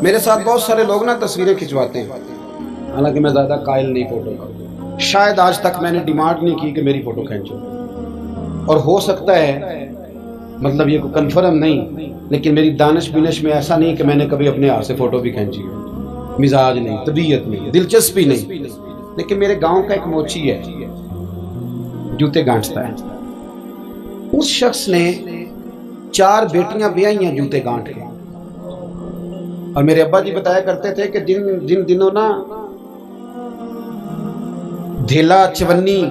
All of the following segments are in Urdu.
میرے ساتھ بہت سارے لوگ نا تصویریں کھنچواتے ہیں، حالانکہ میں زیادہ قائل نہیں فوٹو کا، شاید آج تک میں نے ڈیمانڈ نہیں کی کہ میری فوٹو کھینچو، اور ہو سکتا ہے مطلب یہ کوئی کنفرم نہیں، لیکن میری دانش بینش میں ایسا نہیں کہ میں نے کبھی اپنے ہاتھ سے فوٹو بھی کھینچی ہو، مزاج نہیں، طبیعت نہیں، دلچسپی نہیں۔ لیکن میرے گاؤں کا ایک موچی ہے، جوتے گانٹتا ہے، اس شخص نے 4 بیٹیاں بیائی ہیں جوتے گانٹ کے، اور میرے ابا جی بتایا کرتے تھے کہ جن دنوں نا دھیلا چونی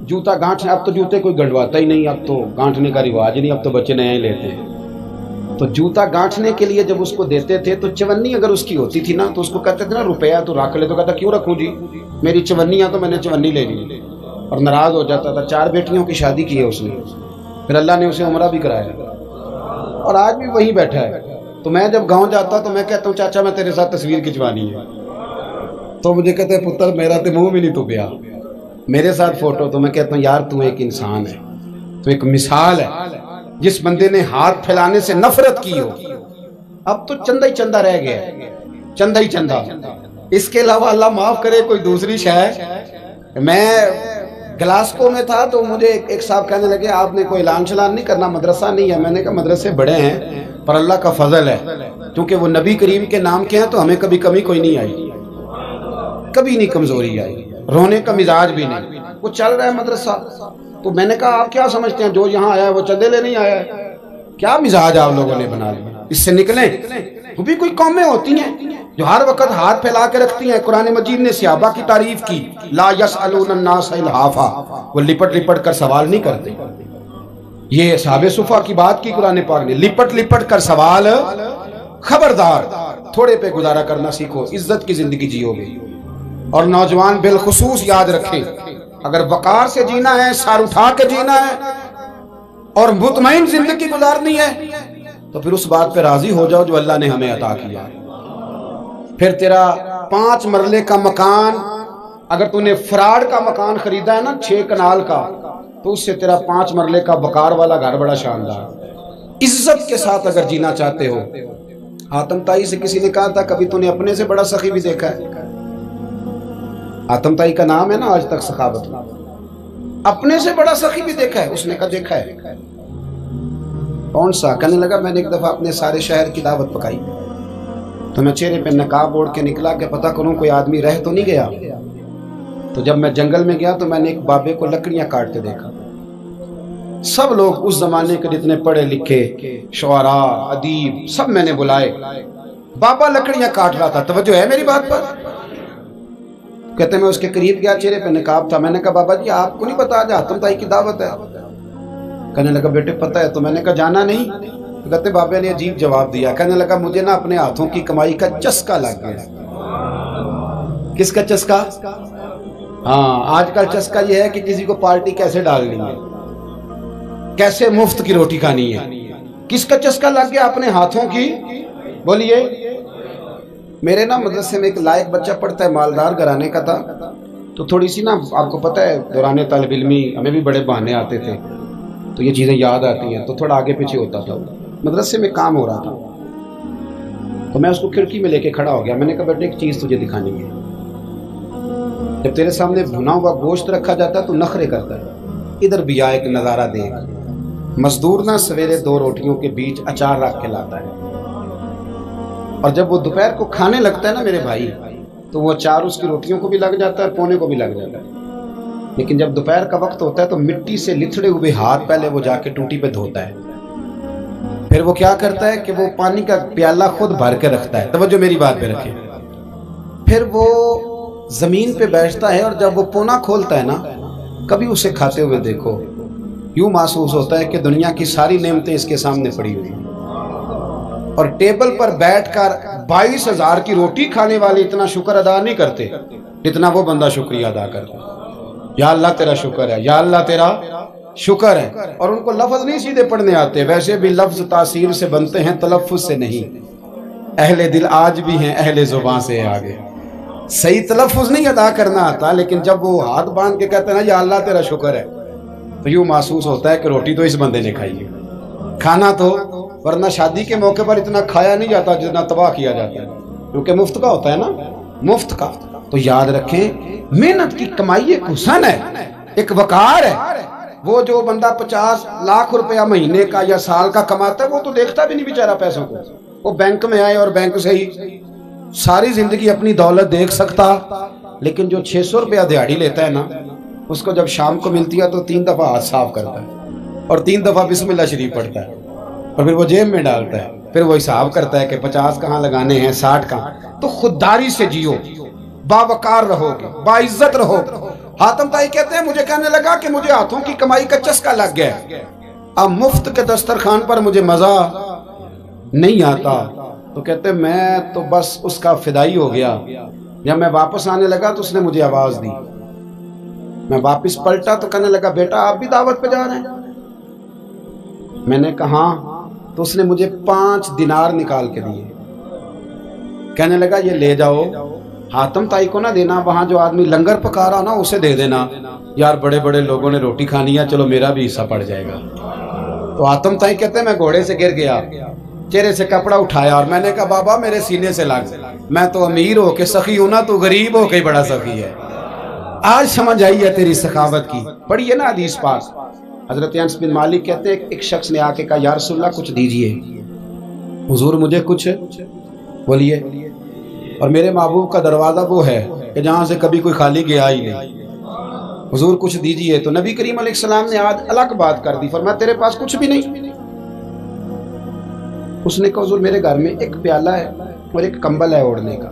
جوتا گانٹنے، اب تو جوتے کوئی گنڈواتا ہی نہیں، اب تو گانٹنے کا رواج نہیں، اب تو بچے نئے لیتے ہیں، تو جوتا گانٹنے کے لیے جب اس کو دیتے تھے تو چونی اگر اس کی ہوتی تھی نا تو اس کو کہتے تھے نا روپیہ تو رکھ لے، تو کہتا کیوں رکھوں جی، میری چونیاں تو میں نے چونی لے لی، اور ناراض ہو جاتا تھا۔ 4 بیٹیوں کی شادی کی ہے اس نے، پھر اللہ نے اسے عمرہ بھی کرایا، اور آج بھی وہیں بیٹھا ہے۔ تو میں جب گاؤں جاتا تو میں کہتا ہوں چاچا میں تیرے ساتھ تصویر کھنچوانی ہے، تو مجھے کہتے ہیں پتر میرا تو منہ بھی نہیں تو پیا میرے ساتھ فوٹو، تو میں کہتا ہوں یار تو ایک انسان ہے، تو ایک مثال ہے، جس بندے نے ہاتھ پھیلانے سے نفرت کی ہو، اب تو چندہ ہی چندہ رہ گیا ہے، چندہ ہی چندہ، اس کے علاوہ اللہ معاف کرے کوئی دوسری شے۔ میں گلاسکو میں تھا تو مجھے ایک صاحب کہنے لگے آپ نے کوئی اعلان چلان نہیں کرنا، مدرسہ نہیں ہے، میں نے کہا مدرسے بڑے ہیں پر اللہ کا فضل ہے، کیونکہ وہ نبی کریم کے نام کے ہیں تو ہمیں کبھی کمی کوئی نہیں آئی، کبھی نہیں کمزوری آئی، رونے کا مزاج بھی نہیں، وہ چل رہا ہے مدرسہ۔ تو میں نے کہا آپ کیا سمجھتے ہیں جو یہاں آیا ہے وہ چندے لے نہیں آیا ہے؟ کیا مزاج آپ لوگوں نے بنا لیا، اس سے نکلیں۔ وہ بھی کوئی قومیں ہوتی ہیں جو ہر وقت ہاتھ پھیلا کے رکھتی ہیں۔ قرآن مجید نے صحابہ کی تعریف کی، لا یسألون الناس الحافا، وہ لپٹ لپٹ کر سوال نہیں کرتے۔ یہ اصحاب صفا کی بات کی قرآن پاک نے، لپٹ لپٹ کر سوال، خبردار تھوڑے پہ گزارا کرنا سیکھو، عزت کی زندگی جیو گے۔ اور نوجوان بالخصوص یاد رکھیں، اگر وقار سے جینا ہے، سار اٹھا کے جینا ہے اور مطمئن زندگی گزارنی ہے تو پھر اس بات پہ راضی ہو جاؤ جو اللہ نے ہمیں عطا کیا ہے۔ پھر تیرا 5 مرلے کا مکان، اگر تو نے فراڈ کا مکان خریدا ہے نا 6 کنال کا، تو اس سے تیرا 5 مرلے کا وقار والا گھر بڑا شاندار۔ عزت کے ساتھ اگر جینا چاہتے ہو، حاتم طائی سے کسی نے کہا تھا کبھی تو نے اپنے سے بڑا سخی بھی دیکھا ہے؟ حاتم طائی کا نام ہے نا آج تک سخاوت میں، اپنے سے بڑا سخی بھی دیکھا ہے؟ اس نے کہا دیکھا ہے۔ کون سا؟ کہنے لگا میں نے ایک دفعہ اپنے سارے شہر کی دعوت پکائی تو میں چہرے پہ نقاب اوڑھ کے نکلا کہ پتہ کروں کوئی آدمی رہ تو نہیں گیا۔ تو جب میں جنگل میں گیا تو میں نے ایک بابے کو لکڑیاں کاٹتے دیکھا۔ سب لوگ اس زمانے کے جتنے پڑھے لکھے شعراء ادیب سب میں نے بلائے، بابا لکڑیاں کاٹ رہا تھا، توجہ ہے میری بات پر؟ کہتے میں اس کے قریب گیا، چہرے پہ نقاب تھا، میں نے کہا بابا جی آپ کو نہیں پتا آج حاتم طائی کی دعوت ہے؟ کہنے لگا بیٹے پتہ ہے، تو میں نے کہا جانا نہیں؟ کہتے بابے نے عجیب جواب دیا، کہنے لگا مجھے نا اپنے ہاتھوں کی کمائی کا چسکا لگ گیا۔ کس کا چسکا؟ ہاں آج کل چسکا یہ ہے کہ کسی کو پارٹی کیسے ڈالنی ہے، کیسے مفت کی روٹی کھانی ہے۔ کس کا چسکا لگ گیا؟ اپنے ہاتھوں کی۔ بولیے۔ میرے نا مدرسے میں ایک لائق بچہ پڑھتا ہے، مالدار گھرانے کا تھا، تو تھوڑی سی نا آپ کو پتہ ہے دوران طالب علمی ہمیں بھی بڑے بہانے آتے تھے تو یہ چیزیں یاد آتی ہیں، تو تھوڑا آگے پیچھے ہوتا تھا۔ مدرسے میں کام ہو رہا تھا تو میں اس کو کھڑکی میں لے کے کھڑا ہو گیا، میں نے کہا بیٹے ایک چیز تجھے دکھانی ہے، جب تیرے سامنے بھنا ہوا گوشت رکھا جاتا ہے تو نخرے کرتا ہے، ادھر بھی آ ایک نظارہ دیکھ۔ مزدور نہ سویرے 2 روٹیوں کے بیچ اچار رکھ کے لاتا ہے، اور جب وہ دوپہر کو کھانے لگتا ہے نا میرے بھائی تو وہ اچار اس کی روٹیوں کو بھی لگ جاتا ہے اور پونے کو بھی لگ جاتا ہے۔ لیکن جب دوپہر کا وقت ہوتا ہے تو مٹی سے لتھڑے ہوئے ہاتھ پہلے وہ جا کے ٹوٹی پہ دھوتا ہے، پھر وہ کیا کرتا ہے کہ وہ پانی کا پیالہ خود بھر کے رکھتا ہے، توجہ میری بات پہ رکھیں، پھر وہ زمین پہ بیٹھتا ہے، اور جب وہ پونا کھولتا ہے نا کبھی اسے کھاتے ہوئے دیکھو، یوں محسوس ہوتا ہے کہ دنیا کی ساری نعمتیں اس کے سامنے پڑی ہوئی ہیں، اور ٹیبل پر بیٹھ کر 22,000 کی روٹی کھانے والے اتنا شکر ادا نہیں کرتے جتنا وہ بندہ شکریہ ادا کرتا ہے۔ یا اللہ تیرا شکر ہے، یا اللہ تیرا شکر ہے۔ اور ان کو لفظ نہیں سیدھے پڑھنے آتے، ویسے بھی لفظ تاثیر سے بنتے ہیں تلفظ سے نہیں، اہل دل آج بھی ہیں اہل زبان سے آگے، صحیح تلفظ نہیں ادا کرنا آتا، لیکن جب وہ ہاتھ باندھ کے کہتے ہیں نا یا اللہ تیرا شکر ہے تو یوں محسوس ہوتا ہے کہ روٹی تو اس بندے نے کھائی ہے، کھانا تو ورنہ شادی کے موقع پر اتنا کھایا نہیں جاتا جتنا تباہ کیا جاتا ہے، کیونکہ مفت کا ہوتا ہے نا، مفت کا۔ تو یاد رکھیں محنت کی کمائی ایک حسن ہے، ایک وقار ہے۔ وہ جو بندہ 50 لاکھ روپیہ مہینے کا یا سال کا کماتا ہے وہ تو دیکھتا بھی نہیں بیچارہ پیسوں کو، وہ بینک میں آئے اور بینک سے ہی ساری زندگی اپنی دولت دیکھ سکتا، لیکن جو 600 روپیہ دیہاڑی لیتا ہے نا، اس کو جب شام کو ملتی ہے تو 3 دفعہ ہاتھ صاف کرتا ہے اور 3 دفعہ بسم اللہ شریف پڑھتا ہے، اور پھر وہ جیب میں ڈالتا ہے، پھر وہ حساب کرتا ہے کہ 50 کہاں لگانے ہیں، 60 کہاں۔ تو خودداری سے جیو، باوقار رہو گے، باعزت رہو گے۔ حاتم طائی کہتے ہیں مجھے کہنے لگا کہ مجھے ہاتھوں کی کمائی کا چسکا لگ گیا، اب مفت کے دسترخوان پر مجھے مزہ نہیں آتا۔ تو کہتے ہیں میں تو بس اس کا فدائی ہو گیا۔ جب میں واپس آنے لگا تو اس نے مجھے آواز دی، میں واپس پلٹا تو کہنے لگا بیٹا آپ بھی دعوت پہ جا رہے ہیں؟ میں نے کہا تو اس نے مجھے 5 دینار نکال کے دیے، کہنے لگا یہ لے جاؤ، حاتم طائی کو نہ دینا، وہاں جو آدمی لنگر پکا رہا نا اسے دے دینا، یار بڑے بڑے لوگوں نے روٹی کھانی ہے، چلو میرا بھی حصہ پڑ جائے گا۔ تو حاتم طائی کہتے ہیں میں گھوڑے سے گر گیا، چہرے سے کپڑا اٹھایا اور میں نے کہا بابا میرے سینے سے لگ، میں تو امیر ہو کے سخی ہوں نا، تو غریب ہو کے بڑا سخی ہے۔ آج سمجھ آئی ہے تیری سخاوت کی۔ پڑھیے نا حدیث پاک، حضرت انس بن مالک کہتے ہیں ایک شخص نے آ کے کہا یا رسول اللہ کچھ دیجئے، حضور مجھے کچھ بولیے، اور میرے محبوب کا دروازہ وہ ہے کہ جہاں سے کبھی کوئی خالی گیا ہی نہیں، حضور کچھ دیجئے۔ تو نبی کریم علیہ السلام نے آج الگ بات کر دی، فرمایا تیرے پاس کچھ بھی نہیں؟ اس نے کہا حضور میرے گھر میں ایک پیالہ ہے اور ایک کمبل ہے اوڑھنے کا۔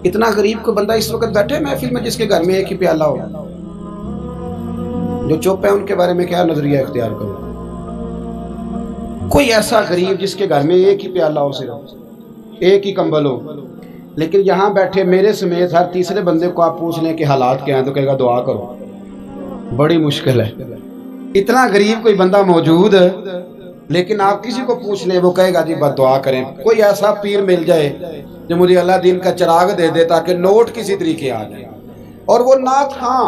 اتنا غریب کو بندہ اس وقت بیٹھے محفل میں جس کے گھر میں ایک ہی پیالہ ہو؟ جو چپ ہے ان کے بارے میں کیا نظریہ اختیار کرو؟ کوئی ایسا غریب جس کے گھر میں ایک ہی پیالہ ہو، صرف ایک ہی کمبل ہو، لیکن یہاں بیٹھے میرے سمیت ہر تیسرے بندے کو آپ پوچھ لیں کہ حالات کیا ہیں تو کہے گا دعا کرو، بڑی مشکل ہے۔ اتنا غریب کوئی بندہ موجود ہے، لیکن آپ کسی کو پوچھ لیں وہ کہے گا جی بس دعا کریں۔ کوئی ایسا پیر مل جائے جو مجھے اللہ دین کا چراغ دے دے تاکہ نوٹ کسی طریقے آ جائے، اور وہ نعت خاں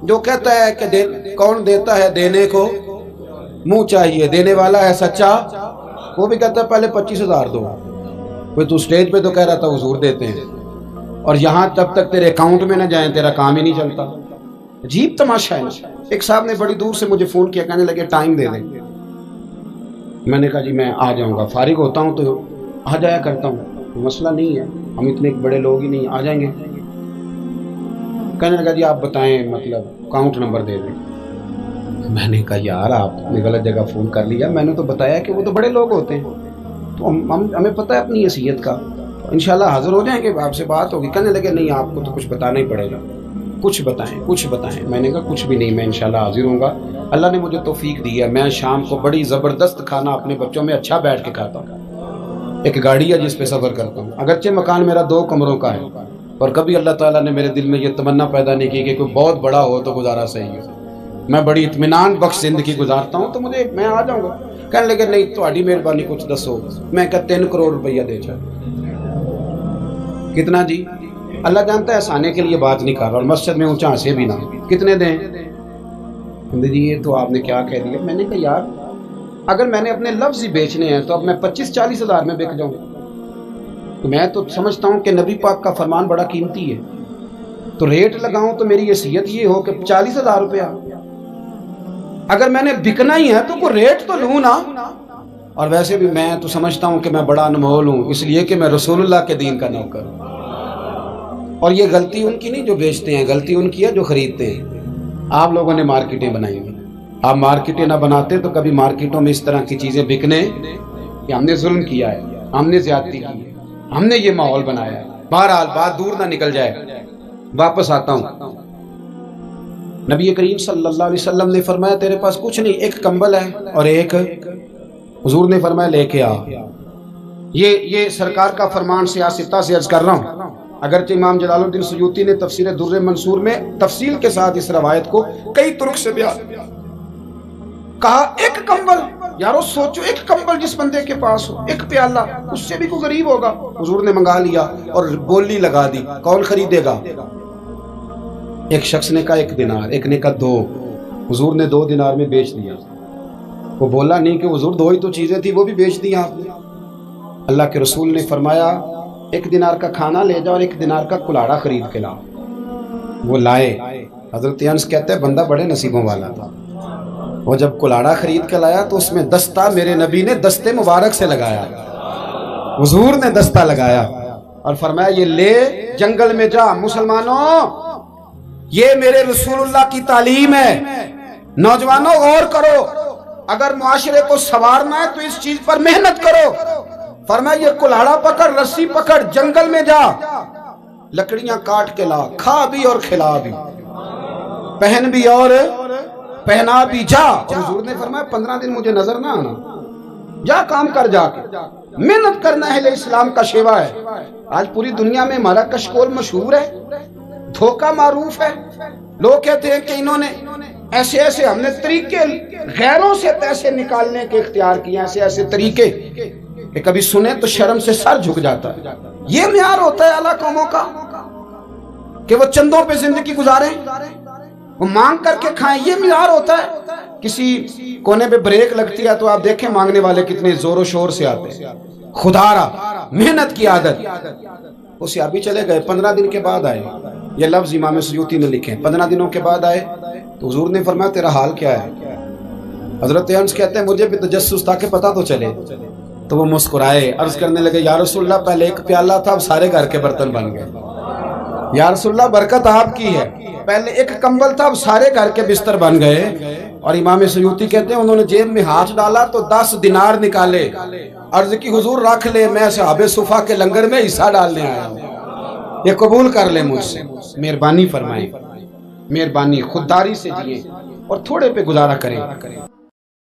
جو کہتا ہے کہ کون دیتا ہے دینے کو منہ چاہیے، دینے والا ہے سچا، وہ بھی کہتا ہے پہلے 25,000 دو۔ کوئی تو سٹیج پہ تو کہہ رہا تھا حضور دیتے ہیں، اور یہاں جب تک تیرے اکاؤنٹ میں نہ جائیں تیرا کام ہی نہیں چلتا۔ عجیب تماشا ہے نا۔ ایک صاحب نے بڑی دور سے مجھے فون کیا، کہنے لگے ٹائم دے دیں۔ میں نے کہا جی میں آ جاؤں گا، فارغ ہوتا ہوں تو آ جایا کرتا ہوں، مسئلہ نہیں ہے، ہم اتنے بڑے لوگ ہی نہیں، آ جائیں گے۔ کہنے لگا جی آپ بتائیں مطلب اکاؤنٹ نمبر دے دیں۔ میں نے کہا یار آپ نے غلط جگہ فون کر لیا، میں نے تو بتایا کہ وہ تو بڑے لوگ ہوتے ہیں، تو ہمیں پتہ ہے اپنی حیثیت کا، انشاءاللہ حاضر ہو جائیں گے، آپ سے بات ہوگی۔ کہنے لگے نہیں آپ کو تو کچھ بتانا ہی پڑے گا، کچھ بتائیں کچھ بتائیں۔ میں نے کہا کچھ بھی نہیں، میں انشاءاللہ حاضر ہوں گا، اللہ نے مجھے توفیق دی ہے، میں شام کو بڑی زبردست کھانا اپنے بچوں میں اچھا بیٹھ کے کھاتا ہوں، ایک گاڑی ہے جس پہ سفر کرتا ہوں، اگرچہ مکان میرا 2 کمروں کا ہے، اور کبھی اللہ تعالیٰ نے میرے دل میں یہ تمنا پیدا نہیں کی کہ کوئی بہت بڑا ہو تو گزارا صحیح ہو، میں بڑی اطمینان بخش زندگی گزارتا ہوں، تو میں آ جاؤں گا۔ کہنے لگے نہیں تہاڈی مہربانی کچھ دسو۔ میں کہا 3 کروڑ روپیہ دے چاہے۔ کتنا جی؟ اللہ جانتا ہے ہنسانے کے لیے بات نہیں کر رہا، اور مسجد میں اونچا ہنسے بھی نہ، کتنے دیں؟ جی یہ تو آپ نے کیا کہہ دیا۔ میں نے کہا یار اگر میں نے اپنے لفظ ہی بیچنے ہیں تو اب میں 25-40 ہزار میں بک جاؤں، تو میں تو سمجھتا ہوں کہ نبی پاک کا فرمان بڑا قیمتی ہے، تو ریٹ لگاؤں تو میری حیثیت یہ ہو کہ 40,000 روپیہ، اگر میں نے بکنا ہی ہے تو کوئی ریٹ تو لوں نا۔ اور ویسے بھی میں تو سمجھتا ہوں کہ میں بڑا انمول ہوں، اس لیے کہ میں رسول اللہ کے دین کا نوکر ہوں، اور یہ غلطی ان کی نہیں جو بیچتے ہیں، غلطی ان کی ہے جو خریدتے ہیں۔ آپ لوگوں نے مارکیٹیں بنائی ہیں، آپ مارکیٹیں نہ بناتے تو کبھی مارکیٹوں میں اس طرح کی چیزیں بکنے کہ ہم نے ظلم کیا ہے، ہم نے زیادتی کی ہے، ہم نے یہ ماحول بنایا ہے۔ بہرحال بات دور نہ نکل جائے، واپس آتا ہوں۔ نبی کریم صلی اللہ علیہ وسلم نے فرمایا تیرے پاس کچھ نہیں، ایک کمبل ہے اور ایک، حضور نے فرمایا لے کے آ۔ یہ سرکار کا فرمان سیاستہ سے عرض کر رہا ہوں، اگرچہ امام جلال الدین سیوطی نے تفسیر در منصور میں تفصیل کے ساتھ اس روایت کو کئی طرق سے بیان کہا۔ ایک کمبل، یارو سوچو ایک کمبل جس بندے کے پاس ہو، ایک پیالہ، اس سے بھی کوئی غریب ہوگا۔ حضور نے منگا لیا اور بولی لگا دی، کون خریدے گا؟ ایک شخص نے کہا 1 دینار، ایک نے کہا 2، حضور نے 2 دینار میں بیچ دیا۔ وہ بولا نہیں کہ حضور 2 ہی تو چیزیں تھی، وہ بھی بیچ دی آپ نے۔ اللہ کے رسول نے فرمایا 1 دینار کا کھانا لے جاؤ اور 1 دینار کا کلاڑا خرید کے لاؤ۔ وہ لائے۔ حضرت انس کہتے ہیں بندہ بڑے نصیبوں والا تھا، وہ جب کلاڑا خرید کے لایا تو اس میں دستہ میرے نبی نے دستے مبارک سے لگایا، حضور نے دستہ لگایا اور فرمایا یہ لے جنگل میں جا۔ مسلمانوں یہ میرے رسول اللہ کی تعلیم ہے، نوجوانوں غور کرو، اگر معاشرے کو سنوارنا ہے تو اس چیز پر محنت کرو۔ فرمایا یہ کلاڑا پکڑ، رسی پکڑ، جنگل میں جا، لکڑیاں کاٹ کے لا، کھا بھی اور کھلا بھی، پہن بھی اور پہنا بھی، جا۔ اور حضور نے فرمایا 15 دن مجھے نظر نہ آنا، جا کام کر، جا کے محنت کرنا اہل اسلام کا شیوا ہے۔ آج پوری دنیا میں ہمارا کشکول مشہور ہے، دھوکہ معروف ہے۔ لوگ کہتے ہیں کہ انہوں نے ایسے ایسے، ہم نے طریقے غیروں سے پیسے نکالنے کے اختیار کیے، ایسے ایسے طریقے کہ کبھی سنے تو شرم سے سر جھک جاتا ہے۔ یہ معیار ہوتا ہے اعلیٰ قوموں کا کہ وہ چندوں پہ زندگی گزاریں، وہ مانگ کر کے کھائیں، یہ معیار ہوتا ہے۔ کسی کونے پہ بریک لگتی ہے تو آپ دیکھیں مانگنے والے کتنے زور و شور سے آتے ہیں۔ خدارا محنت کی عادت۔ وہ صحابی چلے گئے، 15 دن کے بعد آئے، یہ لفظ امام سیوطی نے لکھے، 15 دنوں کے بعد آئے تو حضور نے فرمایا تیرا حال کیا ہے؟ حضرت انس کہتے ہیں مجھے بھی تجسس تھا کہ پتہ تو چلے، تو وہ مسکرائے، عرض کرنے لگے یا رسول اللہ پہلے 1 پیالہ تھا، اب سارے گھر کے برتن بن گئے۔ یا رسول اللہ برکت آپ کی ہے، پہلے 1 کمبل تھا، اب سارے گھر کے بستر بن گئے۔ اور امام سیوطی کہتے ہیں انہوں نے جیب میں ہاتھ ڈالا تو 10 دینار نکالے، عرض کی حضور رکھ لے، میں صحابہ صفا کے لنگر میں حصہ ڈالنے آیا ہوں، یہ قبول کر لے مجھ سے۔ مہربانی فرمائیں، مہربانی، خودداری سے جئیں اور تھوڑے پہ گزارا کریں۔